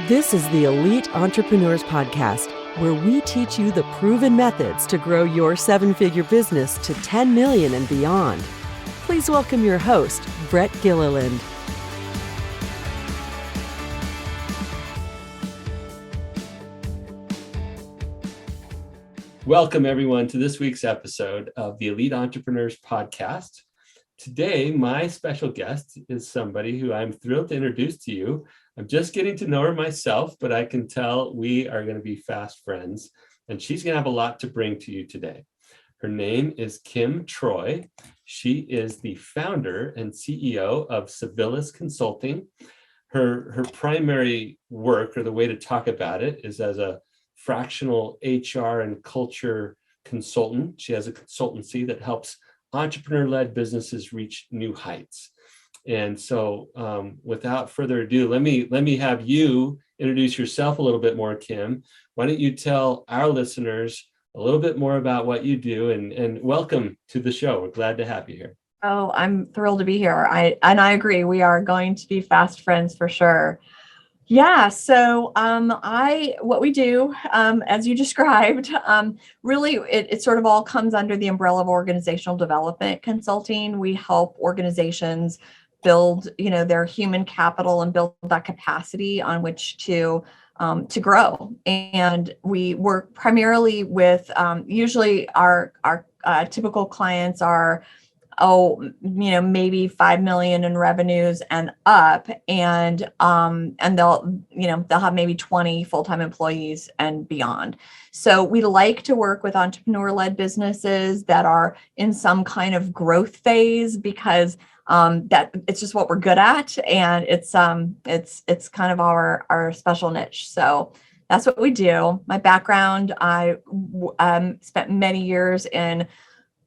This is the Elite Entrepreneurs Podcast, where we teach you the proven methods to grow your seven-figure business to 10 million and beyond. Please welcome your host, Brett Gilliland. Welcome, everyone, to this week's episode of the Elite Entrepreneurs Podcast. Today, my special guest is somebody who I'm thrilled to introduce to you. I'm just getting to know her myself, but I can tell we are going to be fast friends, and she's going to have a lot to bring to you today. Her name is Kim Troy. She is the founder and CEO of Civilis Consulting. Her primary work, or the way to talk about it, is as a fractional HR and culture consultant. She has a consultancy that helps entrepreneur-led businesses reach new heights. And so without further ado, let me have you introduce yourself a little bit more, Kim. Why don't you tell our listeners a little bit more about what you do, and welcome to the show. We're glad to have you here. Oh, I'm thrilled to be here. I agree. We are going to be fast friends for sure. Yeah. So what we do, as you described, really it sort of all comes under the umbrella of organizational development consulting. We help organizations build, their human capital and build that capacity on which to grow. And we work primarily with usually our typical clients are maybe 5 million in revenues and up, and they'll have maybe 20 full-time employees and beyond. So we like to work with entrepreneur-led businesses that are in some kind of growth phase, because that it's just what we're good at, and it's kind of our special niche. So that's what we do. My background, I spent many years in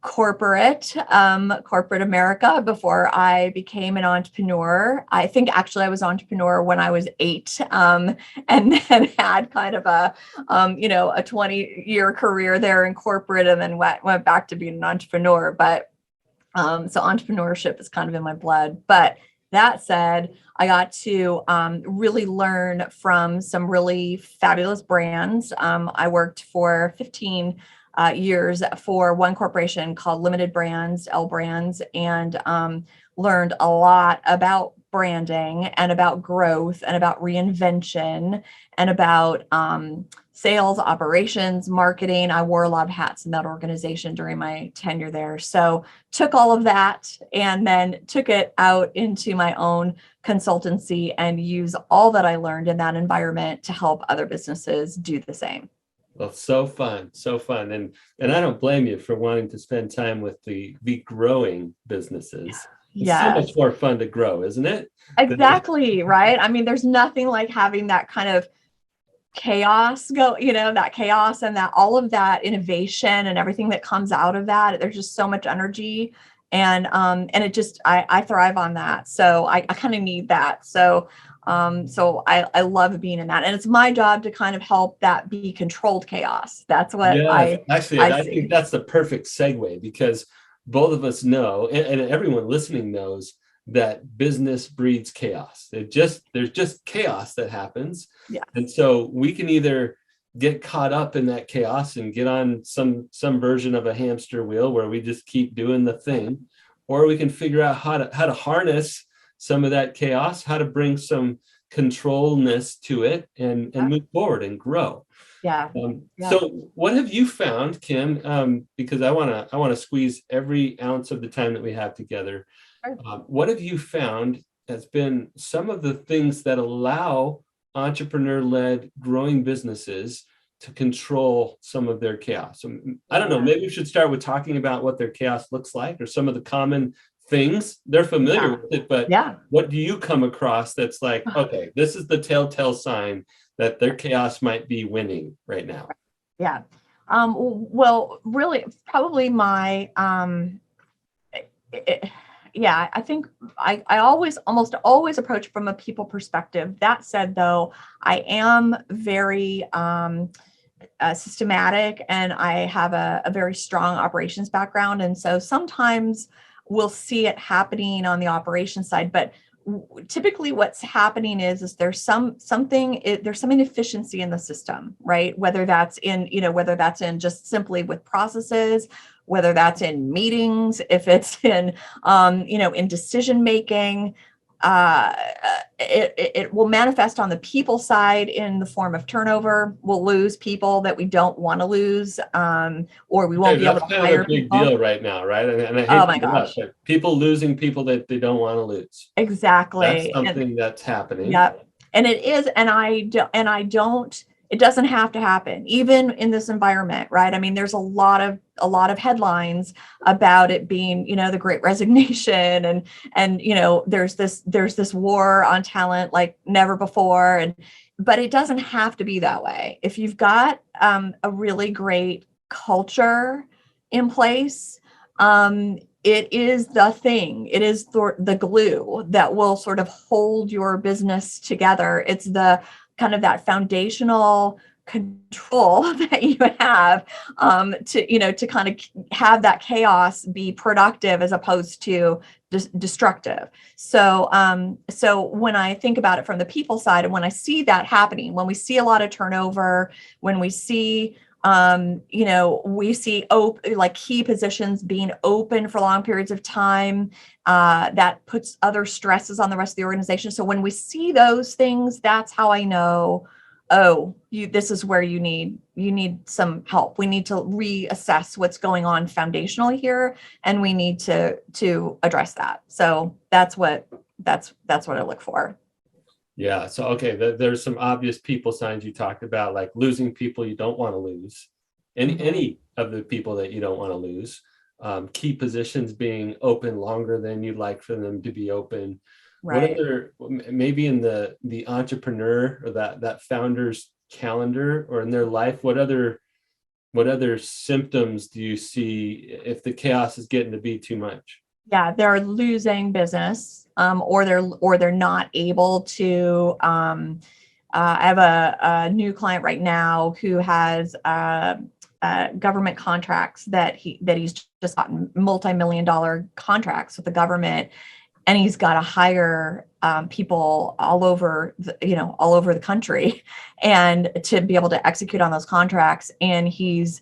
corporate America before I became an entrepreneur. I think actually I was an entrepreneur when I was 8, and then had kind of a 20-year career there in corporate, and then went back to being an entrepreneur. But so entrepreneurship is kind of in my blood. But that said, I got to really learn from some really fabulous brands. I worked for 15 years for one corporation called Limited Brands, L Brands, and learned a lot about branding and about growth and about reinvention and about sales, operations, marketing. I wore a lot of hats in that organization during my tenure there. So took all of that and then took it out into my own consultancy and use all that I learned in that environment to help other businesses do the same. Well, so fun. And I don't blame you for wanting to spend time with the growing businesses. It's so much more fun to grow, isn't it? Exactly, right? I mean, there's nothing like having that kind of chaos that chaos and that all of that innovation and everything that comes out of that. There's just so much energy, and it just I thrive on that. So I kind of need that. So I love being in that, and it's my job to kind of help that be controlled chaos. That's what I think that's the perfect segue, because both of us know, and everyone listening knows, that business breeds chaos. There's just chaos that happens. Yeah. And so we can either get caught up in that chaos and get on some version of a hamster wheel where we just keep doing the thing, or we can figure out how to harness some of that chaos, how to bring some controlness to it, and move forward and grow. Yeah. So what have you found, Kim? Because I want to squeeze every ounce of the time that we have together. What have you found has been some of the things that allow entrepreneur-led growing businesses to control some of their chaos? So, I don't know, maybe we should start with talking about what their chaos looks like, or some of the common things. They're familiar with it, but what do you come across that's like, okay, this is the telltale sign that their chaos might be winning right now? Yeah. Well, really, probably my I think I almost always approach from a people perspective. That said, though, I am very systematic, and I have a very strong operations background. And so sometimes we'll see it happening on the operations side, but typically what's happening is there's some inefficiency in the system, right? Whether that's in just simply with processes, whether that's in meetings, if it's in in decision making. It will manifest on the people side in the form of turnover. We'll lose people that we don't want to lose, or we won't be able to hire a big people. deal right now, right? And I hate Oh my to do that, gosh. but people losing people that they don't want to lose. Exactly. That's something that's happening. Yep. And it is, it doesn't have to happen, even in this environment, right? I mean, there's a lot of headlines about it being, the Great Resignation, and there's this war on talent like never before. But it doesn't have to be that way. If you've got a really great culture in place, it is the thing. It is the glue that will sort of hold your business together. It's the kind of that foundational control that you have to kind of have that chaos be productive as opposed to destructive. So when I think about it from the people side, and when I see that happening, when we see a lot of turnover, when we see we see like key positions being open for long periods of time, that puts other stresses on the rest of the organization. So when we see those things, that's how I know, this is where you need some help. We need to reassess what's going on foundationally here, and we need to address that. So that's what I look for. Yeah. So, okay, there's some obvious people signs you talked about, like losing people you don't want to lose, any of the people that you don't want to lose, key positions being open longer than you'd like for them to be open. Right. What other, maybe in the entrepreneur or that founder's calendar or in their life, what other symptoms do you see if the chaos is getting to be too much? Yeah, they're losing business, or they're not able to. I have a new client right now who has government contracts that he's just gotten multi-million-dollar contracts with the government, and he's got to hire people all over the country, and to be able to execute on those contracts, and he's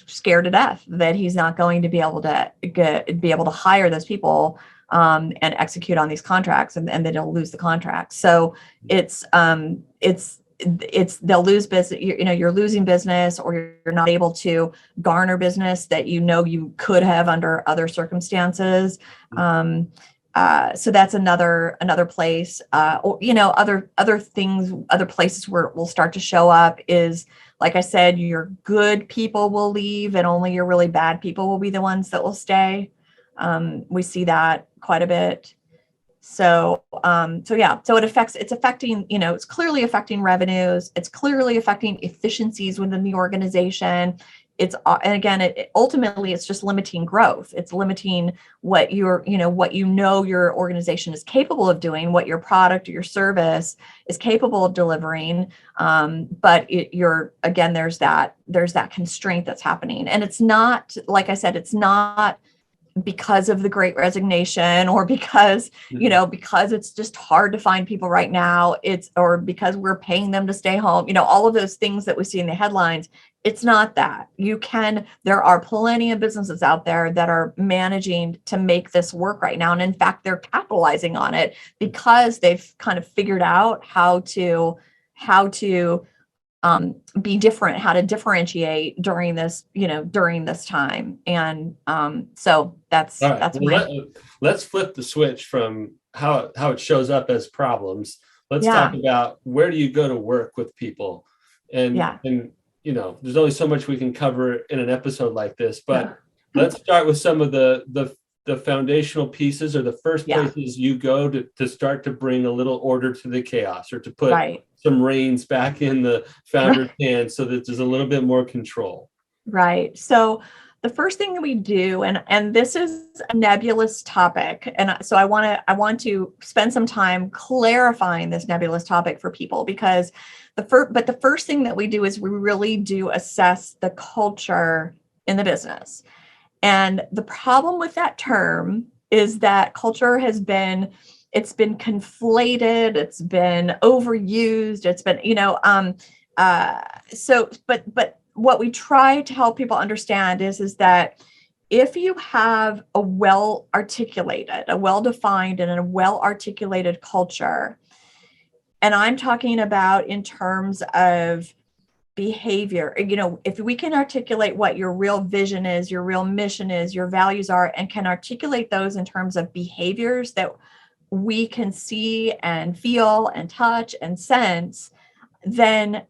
scared to death that he's not going to be able to hire those people and execute on these contracts, and then he'll lose the contract. So it's they'll lose business. You're losing business, or you're not able to garner business that you could have under other circumstances. So that's another place. Or other things, other places where it will start to show up is, like I said, your good people will leave, and only your really bad people will be the ones that will stay. We see that quite a bit. So it's clearly affecting revenues. It's clearly affecting efficiencies within the organization. And again, ultimately it's just limiting growth. It's limiting what your organization is capable of doing, what your product or your service is capable of delivering. But there's that constraint that's happening. And it's not, like I said, it's not because of the Great Resignation, or because it's just hard to find people right now. Or because we're paying them to stay home, all of those things that we see in the headlines. It's not that. There are plenty of businesses out there that are managing to make this work right now. And in fact, they're capitalizing on it because they've kind of figured out how to be different, how to differentiate during this time. And so that's all right. that's let's flip the switch from how it shows up as problems. Let's Yeah. talk about, where do you go to work with people? And there's only so much we can cover in an episode like this, but let's start with some of the foundational pieces, or the first places you go to start to bring a little order to the chaos, or to put some reins back in the founder's hands so that there's a little bit more control. Right. So the first thing that we do, and this is a nebulous topic, and so I want to spend some time clarifying this nebulous topic for people, because the first thing that we do is we really do assess the culture in the business. And the problem with that term is that culture it's been conflated, it's been overused, it's been, but what we try to help people understand is that if you have a well-articulated, a well-defined and a well-articulated culture, and I'm talking about in terms of behavior, if we can articulate what your real vision is, your real mission is, your values are, and can articulate those in terms of behaviors that we can see and feel and touch and sense, then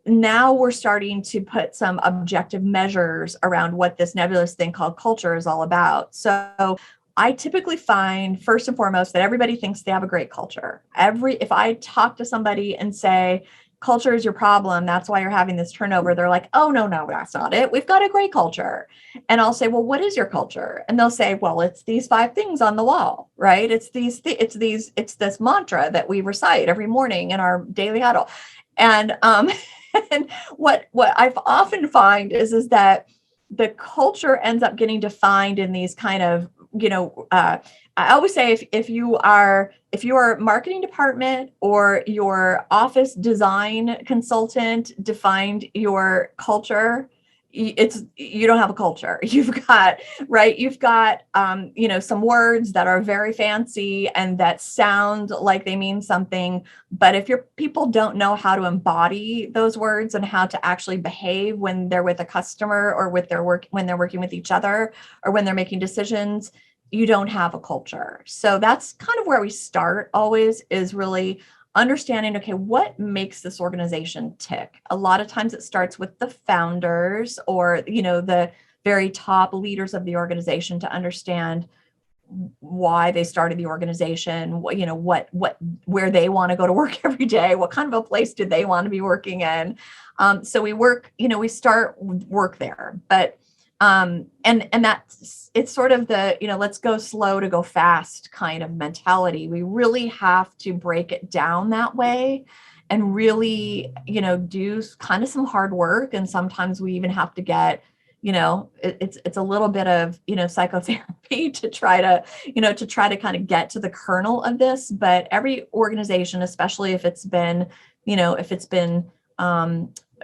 now we're starting to put some objective measures around what this nebulous thing called culture is all about. So I typically find, first and foremost, that everybody thinks they have a great culture. If I talk to somebody and say, culture is your problem, that's why you're having this turnover, they're like, oh, no, that's not it. We've got a great culture. And I'll say, well, what is your culture? And they'll say, well, it's these 5 things on the wall, right? It's this mantra that we recite every morning in our daily huddle. And and what I've often find is that the culture ends up getting defined in these kind of, I always say if you are marketing department or your office design consultant defined your culture, you don't have a culture. You've got some words that are very fancy and that sound like they mean something, but if your people don't know how to embody those words and how to actually behave when they're with a customer or when they're working with each other or when they're making decisions, you don't have a culture. So that's kind of where we start always, is really understanding, okay, what makes this organization tick? A lot of times it starts with the founders or, the very top leaders of the organization to understand why they started the organization, where they want to go to work every day, what kind of a place do they want to be working in. So we start work there, but and it's sort of the, let's go slow to go fast kind of mentality. We really have to break it down that way and really, do kind of some hard work. And sometimes we even have to get, it's a little bit of, psychotherapy to try to kind of get to the kernel of this. But every organization, especially if it's been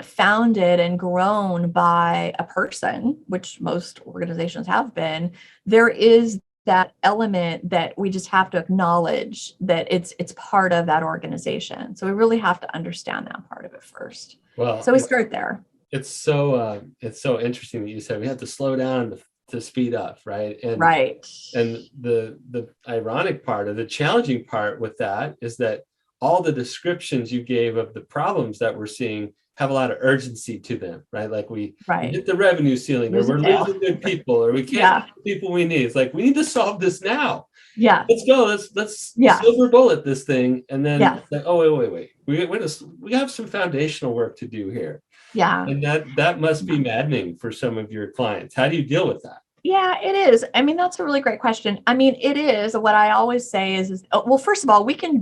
founded and grown by a person, which most organizations have been, there is that element that we just have to acknowledge that it's part of that organization. So we really have to understand that part of it first. Well, so we start there. It's so interesting that you said we have to slow down to speed up, right? And right. And the ironic part, or the challenging part with that, is that all the descriptions you gave of the problems that we're seeing have a lot of urgency to them, right? Like we hit the revenue ceiling, or we're losing good people, or we can't get the people we need. It's like, we need to solve this now. Yeah. Let's go. Let's silver bullet this thing. And then like, oh, wait. We have some foundational work to do here. Yeah. And that must be maddening for some of your clients. How do you deal with that? Yeah, it is. I mean, that's a really great question. I mean, it is. What I always say is well, first of all, we can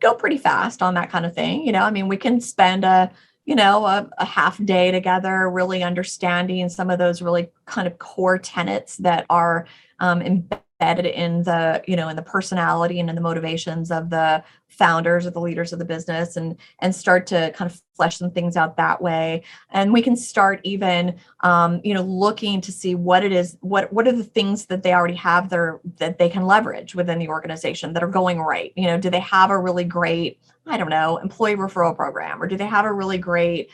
go pretty fast on that kind of thing. We can spend a half day together, really understanding some of those really kind of core tenets that are embedded in the personality and in the motivations of the founders or the leaders of the business, and start to kind of flesh some things out that way. And we can start even, looking to see what it is, what are the things that they already have there that they can leverage within the organization that are going right. Do they have a really great, employee referral program, or do they have a really great,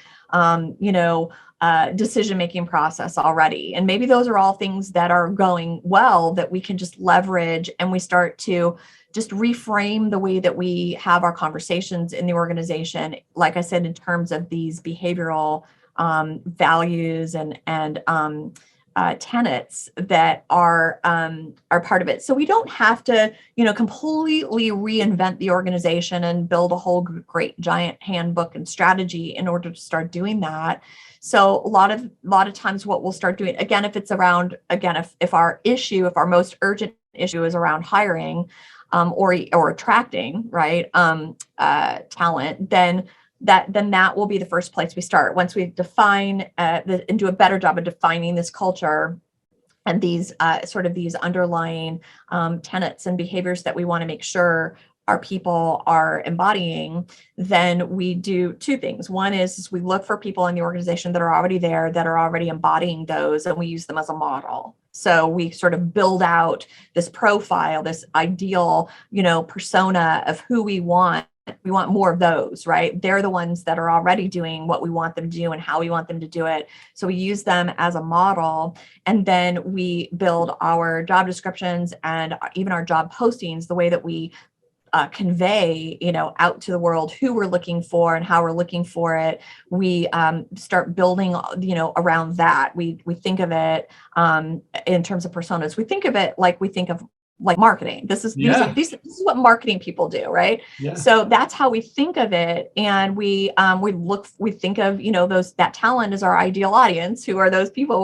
decision-making process already? And maybe those are all things that are going well that we can just leverage, and we start to just reframe the way that we have our conversations in the organization. Like I said, in terms of these behavioral values and tenets that are part of it. So we don't have to, completely reinvent the organization and build a whole great giant handbook and strategy in order to start doing that. So a lot of times what we'll start doing, again, if it's around, if our most urgent issue is around hiring or attracting, right, talent, then that will be the first place we start. Once we define and do a better job of defining this culture and these sort of these underlying tenets and behaviors that we want to make sure our people are embodying, then we do two things. One is we look for people in the organization that are already there, that are already embodying those, and we use them as a model. So we sort of build out this profile, this ideal, persona of who we want. We want more of those, right? They're the ones that are already doing what we want them to do and how we want them to do it. So we use them as a model, and then we build our job descriptions and even our job postings the way that we convey, out to the world who we're looking for and how we're looking for it. We start building, around that. We think of it in terms of personas. We think of it like we think of like marketing. This is this is what marketing people do, right? Yeah. So that's how we think of it, and we think of that talent is our ideal audience. Who are those people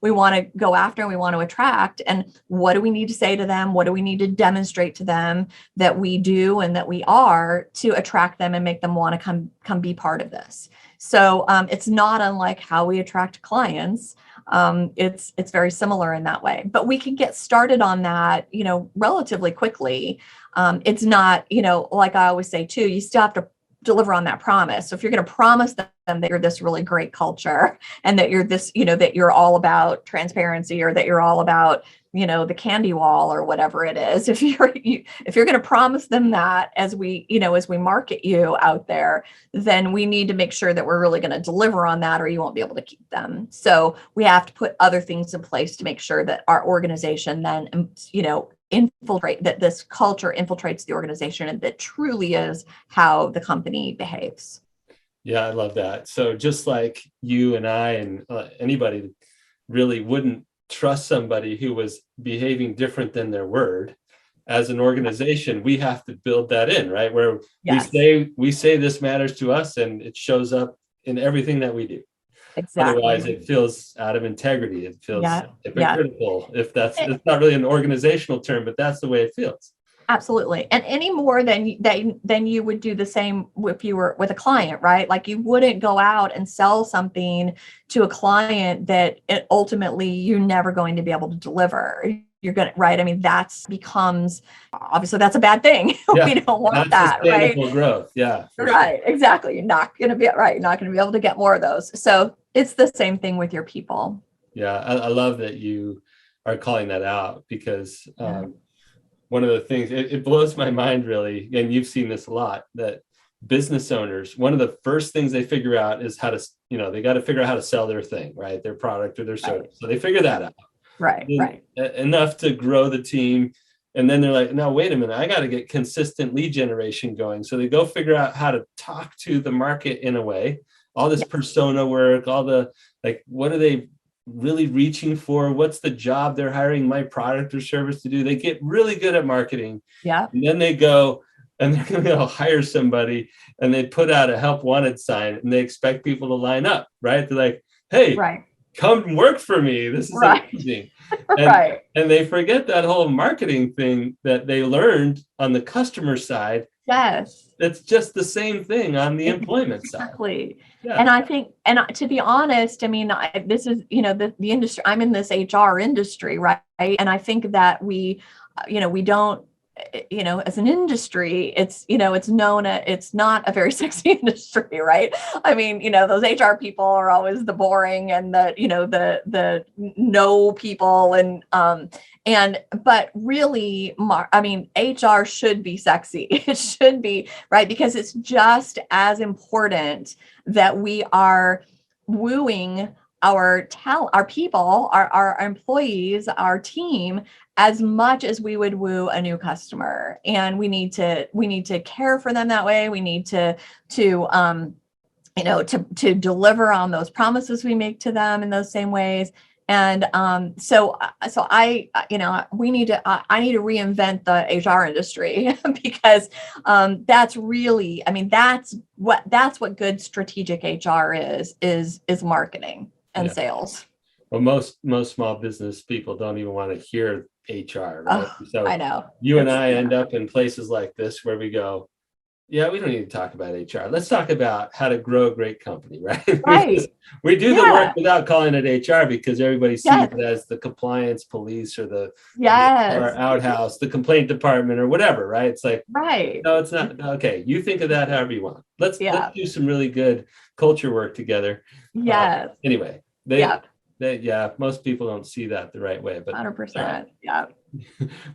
we want to go after and we want to attract, and what do we need to say to them? What do we need to demonstrate to them that we do and that we are to attract them and make them want to come be part of this? So it's not unlike how we attract clients. It's very similar in that way, but we can get started on that, relatively quickly. It's not, like I always say too, you still have to deliver on that promise. So if you're going to promise them that you're this really great culture and that you're this, that you're all about transparency, or that you're all about, the candy wall or whatever it is, if you're going to promise them that as we market you out there, then we need to make sure that we're really going to deliver on that, or you won't be able to keep them. So we have to put other things in place to make sure that our organization then, infiltrate, that this culture infiltrates the organization, and that truly is how the company behaves. Yeah, I love that. So just like you and I and anybody really wouldn't trust somebody who was behaving different than their word, as an organization, we have to build that in, right? Where Yes. we say this matters to us, and it shows up in everything that we do. Exactly. Otherwise, it feels out of integrity. It feels hypocritical. Yeah. If it's not really an organizational term, but that's the way it feels. Absolutely. And any more than you would do the same if you were with a client, right? Like you wouldn't go out and sell something to a client that ultimately you're never going to be able to deliver. You're going to, right? I mean, that's a bad thing. Yeah, we don't want that, right? Right? Growth. Yeah. Right. Sure. Exactly. You're not going to be right. You're not going to be able to get more of those. So it's the same thing with your people. Yeah. I love that you are calling that out, because one of the things, it blows my mind really, and you've seen this a lot, that business owners, one of the first things they figure out is how to, they got to figure out how to sell their thing, right? Their product or their service. Right. So they figure that out. Right. Enough to grow the team. And then they're like, no, wait a minute, I got to get consistent lead generation going. So they go figure out how to talk to the market in a way, all this persona work, all the, like, what are they really reaching for? What's the job they're hiring my product or service to do? They get really good at marketing. Yeah. And then they go and they're going to go hire somebody, and they put out a help wanted sign, and they expect people to line up, right? They're like, hey, come work for me. This is amazing. And, and they forget that whole marketing thing that they learned on the customer side. Yes. It's just the same thing on the employment side. Exactly. Yeah. And I think, and to be honest, I mean, this is, the industry, I'm in this HR industry, right? And I think that we don't, as an industry, it's known, it's not a very sexy industry, right? I mean, those HR people are always the boring and the no people, but really, HR should be sexy. It should be, right? Because it's just as important that we are wooing our talent, our people, our employees, our team, as much as we would woo a new customer. And we need to care for them that way. We need to deliver on those promises we make to them in those same ways. And so I need to reinvent the HR industry, because that's really, that's what good strategic HR is marketing and sales. Well, most small business people don't even want to hear HR, right? So I know you and I end up in places like this where we go, Yeah, we don't need to talk about HR. Let's talk about how to grow a great company, right? Right. We do the Yeah. work without calling it HR because everybody sees Yes. it as the compliance police or the Yes. outhouse, the complaint department or whatever, right? It's like, Right. no, it's not. Okay, you think of that however you want. Let's Yeah. do some really good culture work together. Yes. Anyway, Yeah. yeah, most people don't see that the right way, but 100%. Yeah.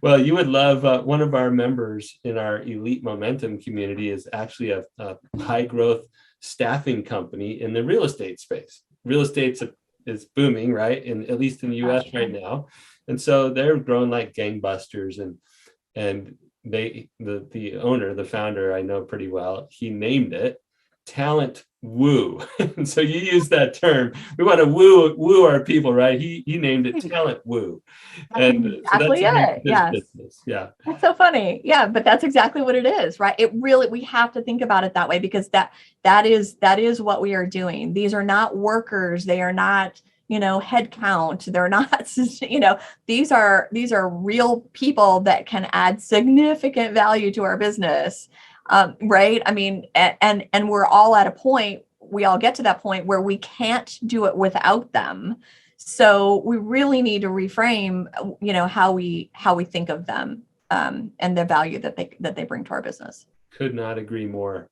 well, you would love one of our members in our Elite Momentum community is actually a high growth staffing company in the real estate space. Real estate is booming, right? At least in the US right now. And so they're growing like gangbusters, and the owner, the founder, I know pretty well, he named it Talent Woo. And so you use that term. We want to woo our people, right? He named it Talent Woo. That's And exactly so that's it. Yes. business. Yeah. That's so funny. Yeah, but that's exactly what it is, right? It really, we have to think about it that way, because that is what we are doing. These are not workers. They are not, head count. They're not, these are real people that can add significant value to our business. Right. I mean, and we're all at a point, we all get to that point where we can't do it without them. So we really need to reframe, how we think of them, and the value that they bring to our business. Could not agree more.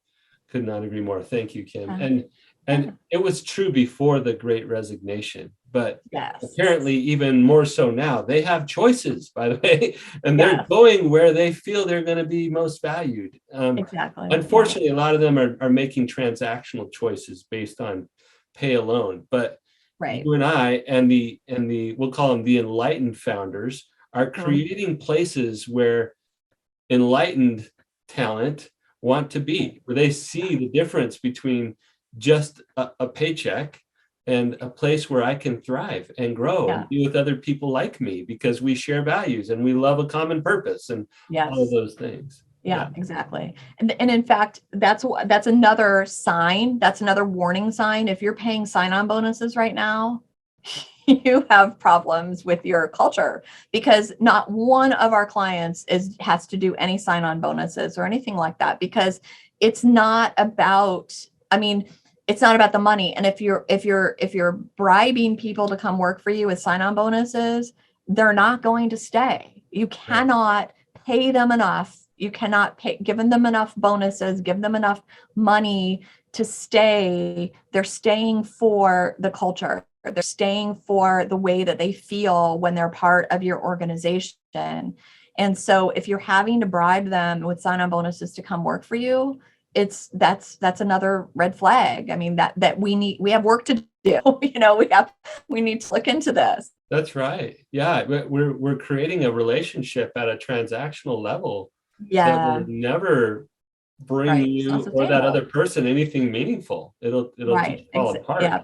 Thank you, Kim. Yeah. And it was true before the Great Resignation, but Yes. apparently even more so now. They have choices, by the way, and they're going where they feel they're going to be most valued. Exactly. Unfortunately, a lot of them are making transactional choices based on pay alone. But right. You and I and the we'll call them the enlightened founders are creating places where enlightened talent want to be, where they see the difference between just a paycheck and a place where I can thrive and grow and be with other people like me because we share values and we love a common purpose and all of those things. Yeah, exactly. And in fact, that's another sign. That's another warning sign. If you're paying sign-on bonuses right now, you have problems with your culture, because not one of our clients has to do any sign-on bonuses or anything like that, because it's not about, it's not about the money. And if you're bribing people to come work for you with sign-on bonuses, they're not going to stay. You cannot pay them enough. You cannot give them enough bonuses, give them enough money to stay. They're staying for the culture. They're staying for the way that they feel when they're part of your organization. And so if you're having to bribe them with sign-on bonuses to come work for you, that's another red flag. That we have work to do. We need to look into this. That's right. Yeah, we're creating a relationship at a transactional level. That will never bring you or that other person anything meaningful. It'll just fall apart. Yeah,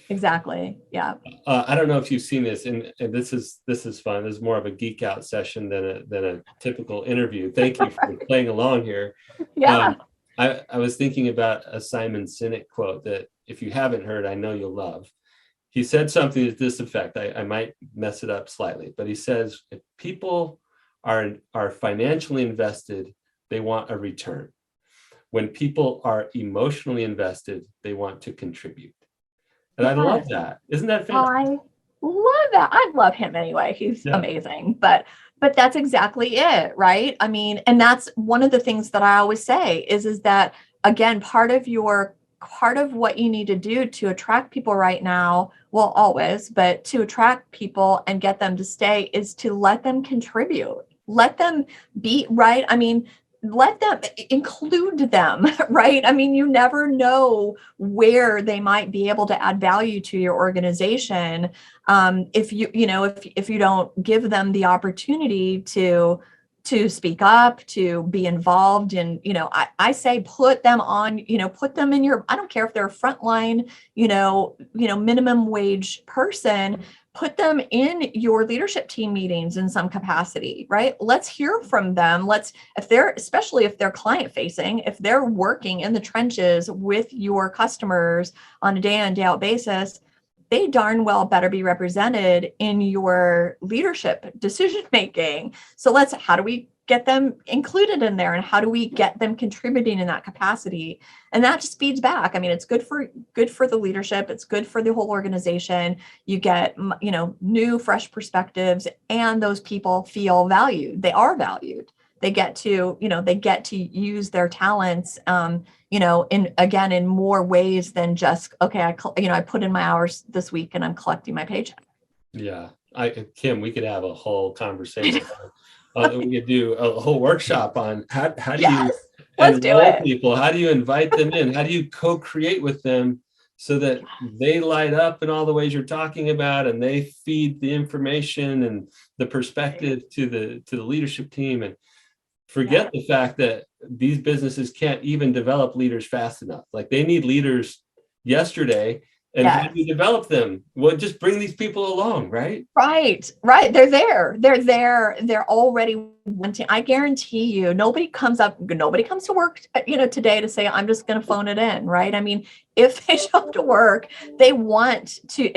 exactly. Yeah. I don't know if you've seen this, and this is fun. This is more of a geek out session than a typical interview. Thank you for playing along here. Yeah. I was thinking about a Simon Sinek quote that if you haven't heard, I know you'll love. He said something to this effect. I might mess it up slightly, but he says, if people are financially invested, they want a return. When people are emotionally invested, they want to contribute. And I love that. Isn't that fantastic? I love that. I love him anyway. He's amazing. But that's exactly it, right? And that's one of the things that I always say is that, again, part of what you need to do to attract people right now, well, always, but to attract people and get them to stay is to let them contribute. Let them be, right? Let them include them, right? You never know where they might be able to add value to your organization. If you don't give them the opportunity to speak up, to be involved in, I say, put them on, put them in I don't care if they're a frontline, minimum wage person, put them in your leadership team meetings in some capacity, right? Let's hear from them. Especially if they're client facing, if they're working in the trenches with your customers on a day in, day out basis, they darn well better be represented in your leadership decision making. So how do we get them included in there, and how do we get them contributing in that capacity? And that just feeds back. I mean, it's good for the leadership. It's good for the whole organization. You get, new, fresh perspectives, and those people feel valued. They are valued. They get to use their talents, in more ways than just, okay, I put in my hours this week and I'm collecting my paycheck. Yeah. Kim, we could have a whole conversation. We could do a whole workshop on how do you enroll people? How do you invite them in? How do you co-create with them so that they light up in all the ways you're talking about, and they feed the information and the perspective to the leadership team, and forget the fact that these businesses can't even develop leaders fast enough. Like, they need leaders yesterday. And how do you develop them? Well, just bring these people along, right? Right. They're there. They're already wanting. I guarantee you, nobody comes to work, today to say, I'm just going to phone it in, right? I mean, if they show up to work, they want to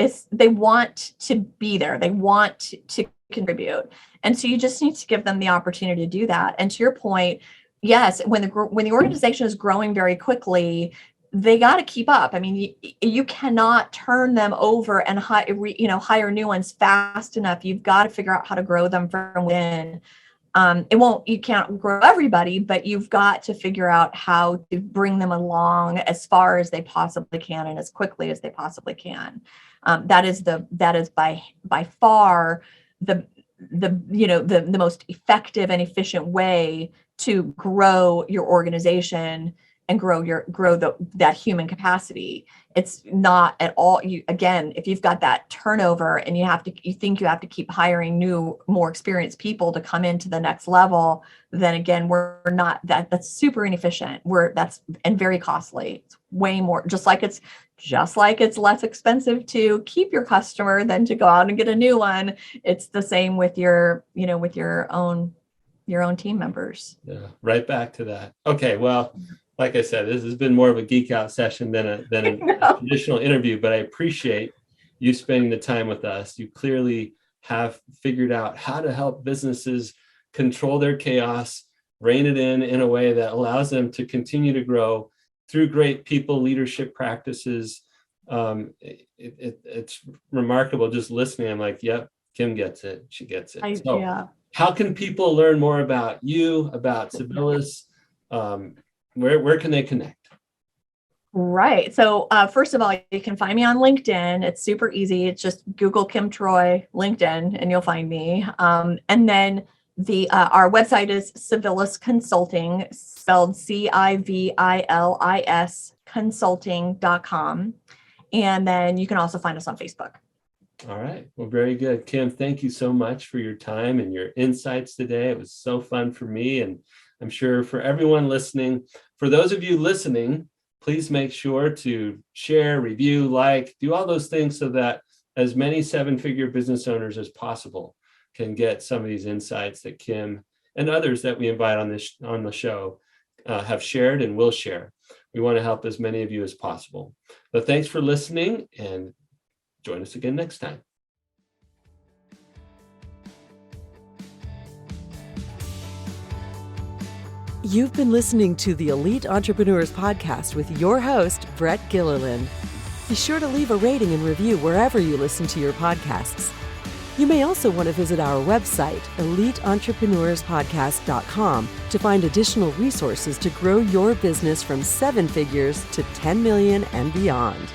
be there. They want to contribute. And so you just need to give them the opportunity to do that. And to your point, yes, when the organization is growing very quickly, they got to keep up. I mean, you cannot turn them over and hire new ones fast enough. You've got to figure out how to grow them from within. You can't grow everybody, but you've got to figure out how to bring them along as far as they possibly can and as quickly as they possibly can. That is by far the most effective and efficient way to grow your organization and grow that human capacity. It's not at all. If you've got that turnover and you think you have to keep hiring new, more experienced people to come into the next level, then again, we're not that's super inefficient. And very costly. It's way more, just like it's less expensive to keep your customer than to go out and get a new one. It's the same with your own team members. Yeah, right back to that. Okay, well, like I said, this has been more of a geek out session than a traditional interview, but I appreciate you spending the time with us. You clearly have figured out how to help businesses control their chaos, rein it in a way that allows them to continue to grow through great people leadership practices. It's remarkable just listening. I'm like, yep, Kim gets it. She gets it. How can people learn more about you, about Civilis? Where can they connect? Right. So first of all, you can find me on LinkedIn. It's super easy. It's just Google Kim Troy LinkedIn and you'll find me. And then our website is Civilis Consulting, spelled Civilis consulting.com. And then you can also find us on Facebook. All right. Well, very good. Kim, thank you so much for your time and your insights today. It was so fun for me, and I'm sure for everyone listening. For those of you listening, please make sure to share, review, like, do all those things so that as many seven-figure business owners as possible can get some of these insights that Kim and others that we invite on the show have shared and will share. We want to help as many of you as possible. But thanks for listening, and join us again next time. You've been listening to the Elite Entrepreneurs Podcast with your host, Brett Gilliland. Be sure to leave a rating and review wherever you listen to your podcasts. You may also want to visit our website, eliteentrepreneurspodcast.com, to find additional resources to grow your business from 7 figures to 10 million and beyond.